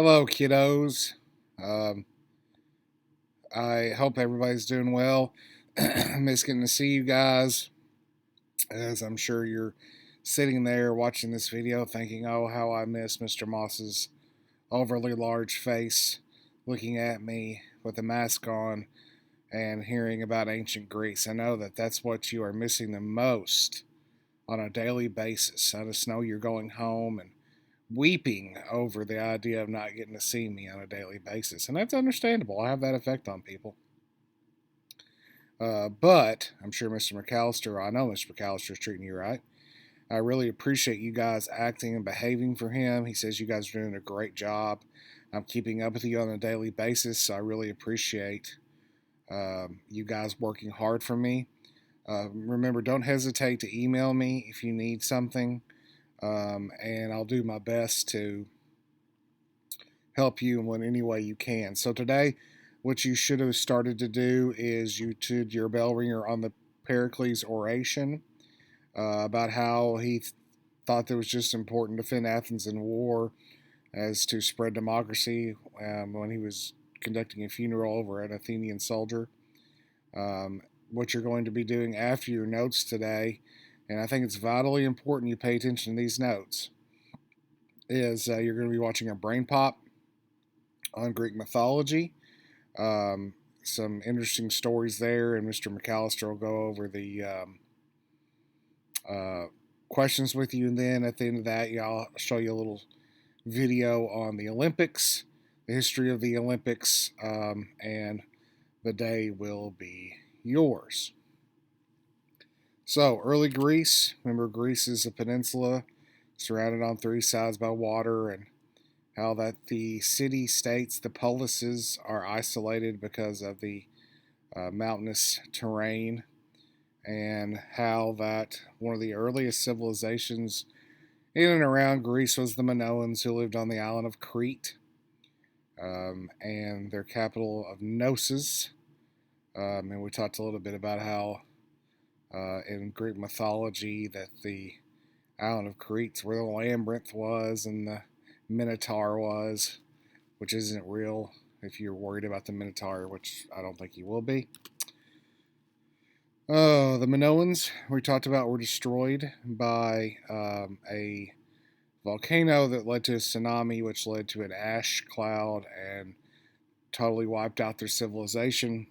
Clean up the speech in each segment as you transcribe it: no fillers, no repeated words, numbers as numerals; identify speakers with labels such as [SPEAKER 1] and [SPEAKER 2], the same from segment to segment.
[SPEAKER 1] Hello, kiddos. Um, I hope everybody's doing well. I miss getting to see you guys, as I'm sure you're sitting there watching this video thinking, oh, how I miss Mr. Moss's overly large face looking at me with a mask on and hearing about ancient Greece. I know that that's what you are missing the most on a daily basis. I just know you're going home and weeping over the idea of not getting to see me on a daily basis. And that's understandable. I have that effect on people. But I'm sure Mr. McAllister, I know Mr. McAllister is treating you right. I really appreciate you guys acting and behaving for him. He says you guys are doing a great job. I'm keeping up with you on a daily basis, so I really appreciate you guys working hard for me. Remember, don't hesitate to email me if you need something, and I'll do my best to help you in any way you can. So today, what you should have started to do is you did your bell ringer on the Pericles oration about how he thought that it was just important to defend Athens in war as to spread democracy when he was conducting a funeral over an Athenian soldier. What you're going to be doing after your notes today, and I think it's vitally important you pay attention to these notes, is you're going to be watching a brain pop on Greek mythology. Some interesting stories there, and Mr. McAllister will go over the uh, questions with you. And then at the end of that, I'll show you a little video on the Olympics, the history of the Olympics, and the day will be yours. So, early Greece. Remember, Greece is a peninsula surrounded on three sides by water, and how that the city states, the polises, are isolated because of the mountainous terrain, and how that one of the earliest civilizations in and around Greece was the Minoans, who lived on the island of Crete, and their capital of Knossos. And we talked a little bit about how in Greek mythology that the island of Crete's where the labyrinth was and the Minotaur was, which isn't real if you're worried about the Minotaur, which I don't think you will be. Oh, the Minoans we talked about were destroyed by a volcano that led to a tsunami, which led to an ash cloud and totally wiped out their civilization,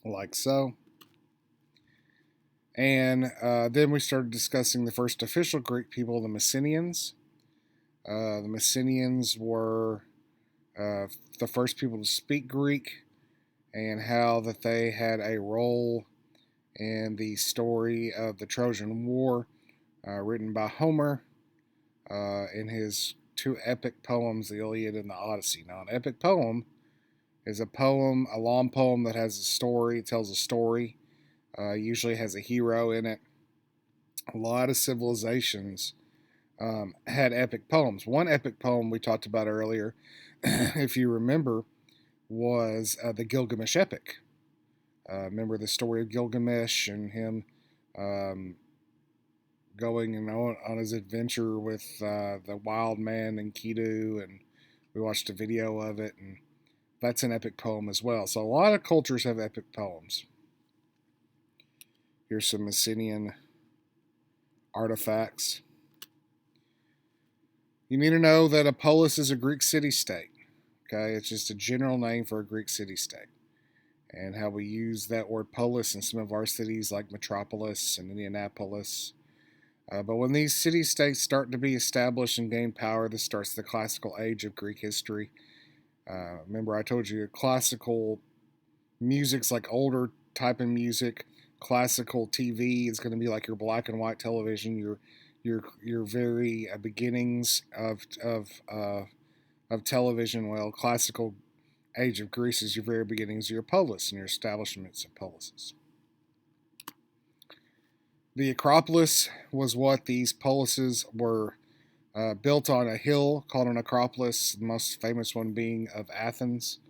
[SPEAKER 1] like so. And then we started discussing the first official Greek people, the Messenians. The Messenians were the first people to speak Greek, and how that they had a role in the story of the Trojan War, written by Homer in his two epic poems, the Iliad and the Odyssey. Now, an epic poem is a poem, a long poem that has a story, it tells a story, usually has a hero in it. A lot of civilizations had epic poems. One epic poem we talked about earlier, if you remember, was the Gilgamesh epic. Remember the story of Gilgamesh and him going on his adventure with the wild man Enkidu, and we watched a video of it, and that's an epic poem as well. So a lot of cultures have epic poems. Here's some Messenian artifacts. You need to know that a polis is a Greek city-state. Okay, it's just a general name for a Greek city-state. And how we use that word polis in some of our cities like Metropolis and Indianapolis. But when these city-states start to be established and gain power, this starts the classical age of Greek history. Remember, I told you classical music's like older type of music. Classical TV is going to be like your black and white television, your very beginnings of television. Well, classical age of Greece is your very beginnings of your polis and your establishments of polises. The Acropolis was what these polises were built on a hill called an Acropolis, the most famous one being of Athens.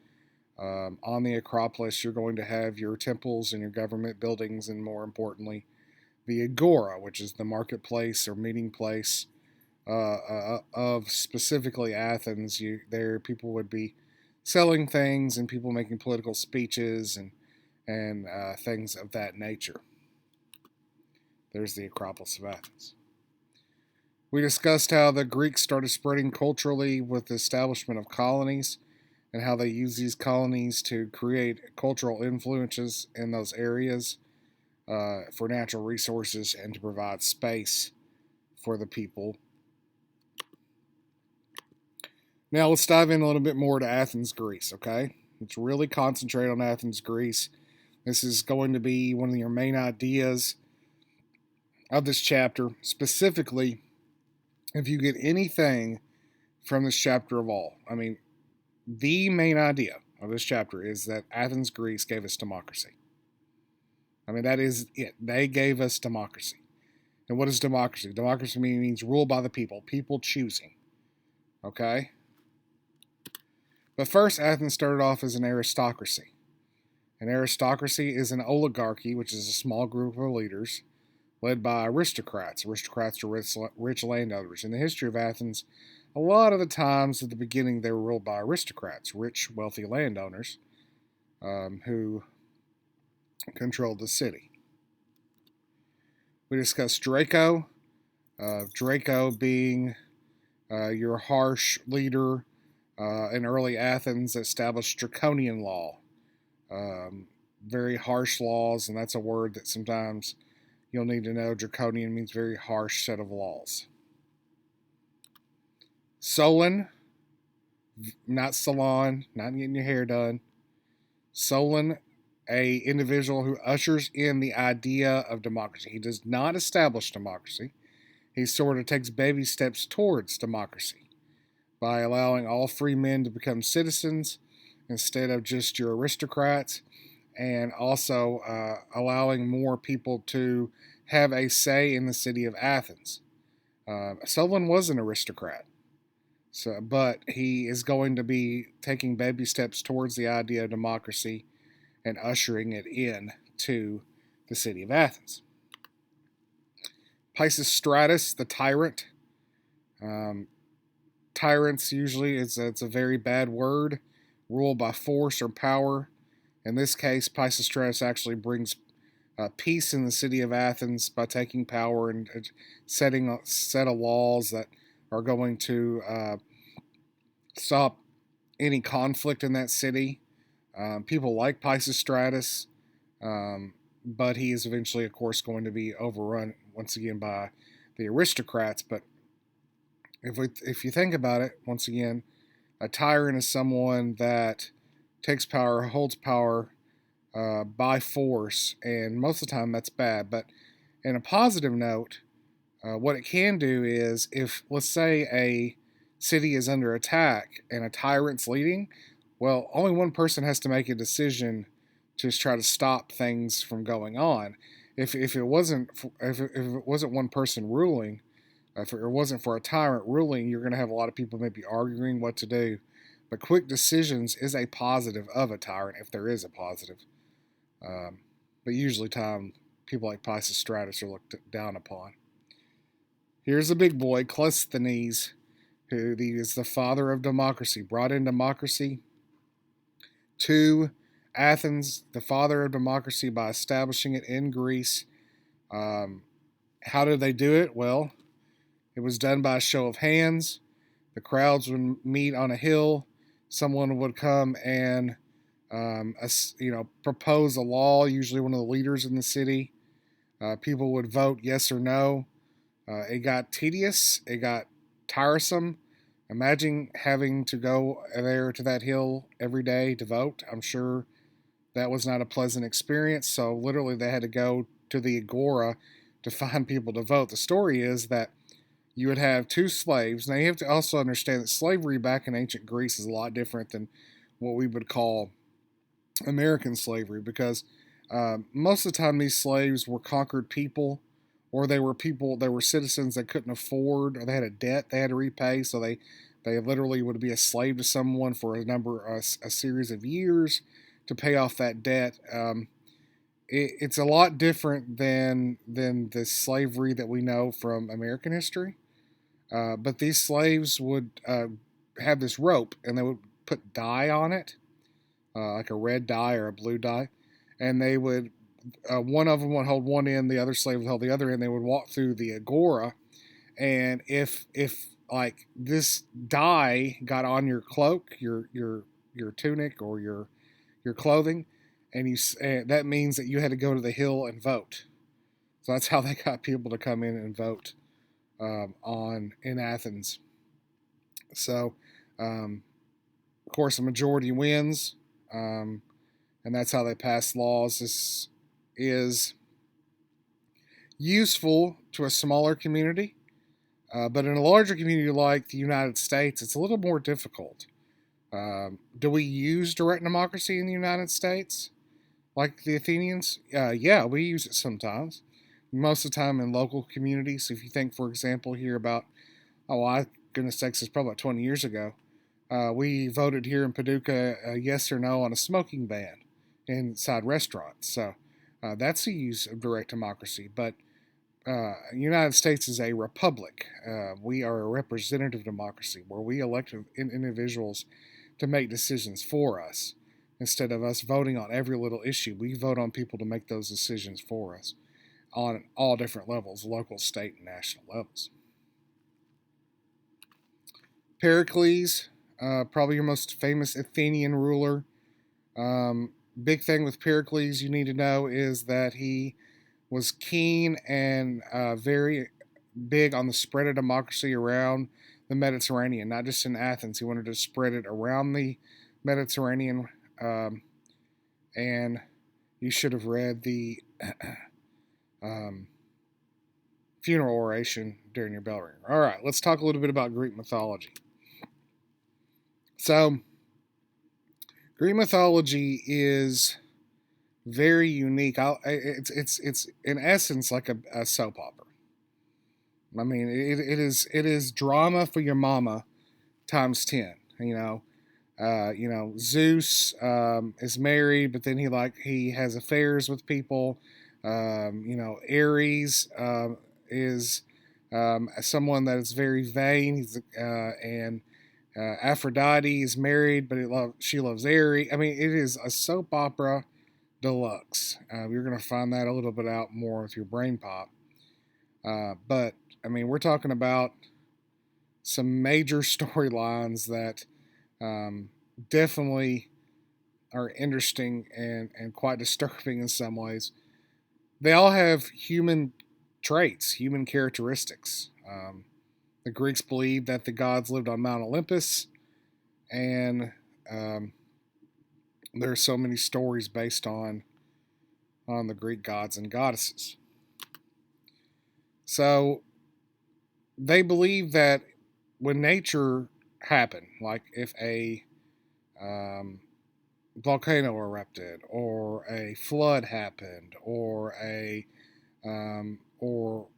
[SPEAKER 1] On the Acropolis, you're going to have your temples and your government buildings, and more importantly, the Agora, which is the marketplace or meeting place of specifically Athens. There people would be selling things and people making political speeches and things of that nature. There's the Acropolis of Athens. We discussed how the Greeks started spreading culturally with the establishment of colonies and how they used these colonies to create cultural influences in those areas for natural resources and to provide space for the people. Now let's dive in a little bit more to Athens, Greece, okay? Let's really concentrate on Athens, Greece. This is going to be one of your main ideas of this chapter. Specifically, if you get anything from this chapter of all, I mean, the main idea of this chapter is that Athens, Greece gave us democracy. I mean, that is it. They gave us democracy. And what is democracy? Democracy means rule by the people, people choosing. Okay? But first, Athens started off as an aristocracy. An aristocracy is an oligarchy, which is a small group of leaders led by aristocrats. Aristocrats are rich landowners. In the history of Athens, a lot of the times at the beginning they were ruled by aristocrats, rich, wealthy landowners who controlled the city. We discussed Draco. Draco being your harsh leader in early Athens that established draconian law. Very harsh laws, and that's a word that sometimes you'll need to know. Draconian means very harsh set of laws. Solon, not Salon, not getting your hair done. Solon, a individual who ushers in the idea of democracy. He does not establish democracy. He sort of takes baby steps towards democracy by allowing all free men to become citizens instead of just your aristocrats, and also allowing more people to have a say in the city of Athens. Solon was an aristocrat, but he is going to be taking baby steps towards the idea of democracy and ushering it in to the city of Athens. Pisistratus, the tyrant. Tyrants usually, it's a very bad word, ruled by force or power. In this case, Pisistratus actually brings peace in the city of Athens by taking power and setting a set of laws that are going to stop any conflict in that city. People like Pisistratus, but he is eventually, of course, going to be overrun once again by the aristocrats. But if you think about it, once again, a tyrant is someone that takes power, holds power by force, and most of the time that's bad. But in a positive note, what it can do is, if, let's say, a city is under attack and a tyrant's leading, well, only one person has to make a decision to try to stop things from going on. If it wasn't one person ruling, if it wasn't for a tyrant ruling, you're going to have a lot of people maybe arguing what to do. But quick decisions is a positive of a tyrant, if there is a positive. But usually, people like Pisistratus are looked down upon. Here's a big boy, Cleisthenes, who is the father of democracy, brought in democracy to Athens, the father of democracy, by establishing it in Greece. How did they do it? Well, it was done by a show of hands. The crowds would meet on a hill. Someone would come and propose a law, usually one of the leaders in the city. People would vote yes or no. It got tedious. It got tiresome. Imagine having to go there to that hill every day to vote. I'm sure that was not a pleasant experience. So literally they had to go to the agora to find people to vote. The story is that you would have two slaves. Now you have to also understand that slavery back in ancient Greece is a lot different than what we would call American slavery, because most of the time these slaves were conquered people, or they were citizens that couldn't afford, or they had a debt they had to repay, so they literally would be a slave to someone for a series of years to pay off that debt. It's a lot different than the slavery that we know from American history. But these slaves would have this rope, and they would put dye on it, like a red dye or a blue dye, and they would one of them would hold one end, the other slave would hold the other end. They would walk through the agora, and if like this dye got on your cloak, your tunic, or your clothing, and that means that you had to go to the hill and vote. So that's how they got people to come in and vote on in Athens. So, of course, the majority wins, and that's how they pass laws. This is useful to a smaller community, but in a larger community like the United States, it's a little more difficult. Do we use direct democracy in the United States like the Athenians? Yeah, we use it sometimes. Most of the time in local communities. If you think, for example, here about, goodness sakes, it's probably about 20 years ago, we voted here in Paducah yes or no on a smoking ban inside restaurants. So that's the use of direct democracy. But the United States is a republic. We are a representative democracy where we elect individuals to make decisions for us. Instead of us voting on every little issue, we vote on people to make those decisions for us on all different levels, local, state, and national levels. Pericles, probably your most famous Athenian ruler. Big thing with Pericles you need to know is that he was keen and very big on the spread of democracy around the Mediterranean, not just in Athens. He wanted to spread it around the Mediterranean, and you should have read the funeral oration during your bell ring. All right, let's talk a little bit about Greek mythology. So, Greek mythology is very unique. It's in essence like a soap opera. I mean, it is drama for your mama times 10. Zeus is married, but then he has affairs with people. Ares is someone that is very vain. And Aphrodite is married, but she loves Ares. I mean, it is a soap opera deluxe. You're going to find that a little bit out more with your brain pop. But I mean, we're talking about some major storylines that definitely are interesting and quite disturbing in some ways. They all have human traits, human characteristics. The Greeks believed that the gods lived on Mount Olympus, and there are so many stories based on the Greek gods and goddesses. So they believe that when nature happened, like if a volcano erupted, or a flood happened, or or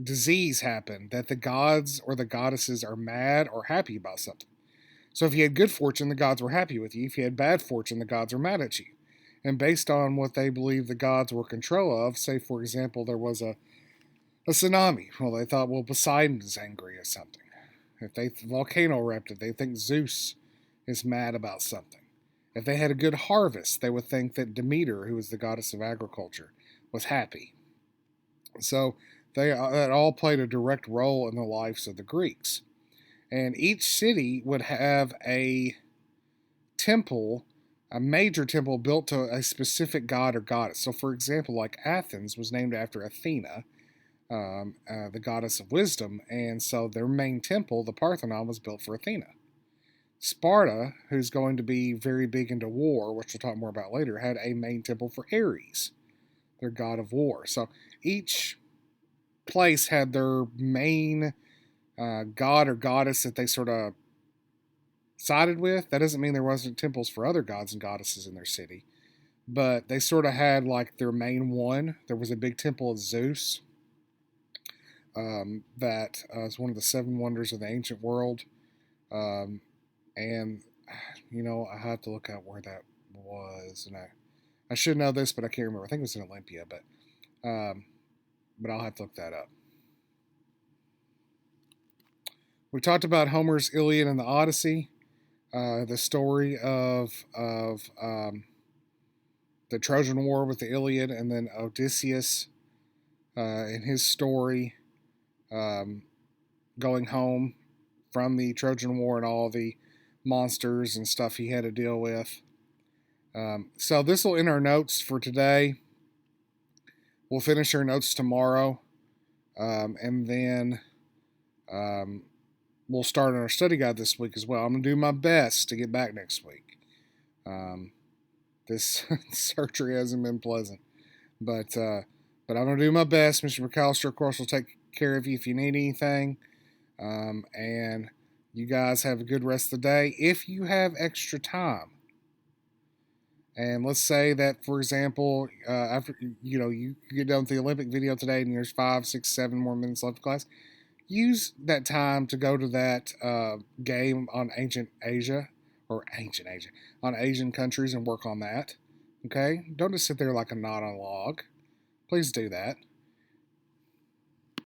[SPEAKER 1] disease happened, that the gods or the goddesses are mad or happy about something. So if you had good fortune, the gods were happy with you. If you had bad fortune, the gods were mad at you. And based on what they believe the gods were control of, say for example there was a tsunami, well they thought, well, Poseidon's angry or something. If the volcano erupted, they think Zeus is mad about something. If they had a good harvest, they would think that Demeter, who was the goddess of agriculture, was happy. So that all played a direct role in the lives of the Greeks. And each city would have a temple, a major temple built to a specific god or goddess. So, for example, like Athens was named after Athena, the goddess of wisdom, and so their main temple, the Parthenon, was built for Athena. Sparta, who's going to be very big into war, which we'll talk more about later, had a main temple for Ares, their god of war. So each place had their main god or goddess that they sort of sided with. That doesn't mean there wasn't temples for other gods and goddesses in their city, but they sort of had like their main one. There was a big temple of Zeus that is one of the seven wonders of the ancient world. And I have to look out where that was, and I should know this, but I can't remember. I think it was in Olympia, but I'll have to look that up. We talked about Homer's Iliad and the Odyssey, the story of the Trojan War with the Iliad, and then Odysseus and his story um, going home from the Trojan War and all the monsters and stuff he had to deal with. So this will end our notes for today. We'll finish our notes tomorrow, and then we'll start on our study guide this week as well. I'm going to do my best to get back next week. This surgery hasn't been pleasant, but I'm going to do my best. Mr. McAllister, of course, will take care of you if you need anything. And you guys have a good rest of the day. If you have extra time, and let's say that, for example, after you get done with the Olympic video today, and there's 5, 6, 7 more minutes left of class, use that time to go to that game on ancient Asia, on Asian countries, and work on that. Okay, don't just sit there like a knot on a log. Please do that.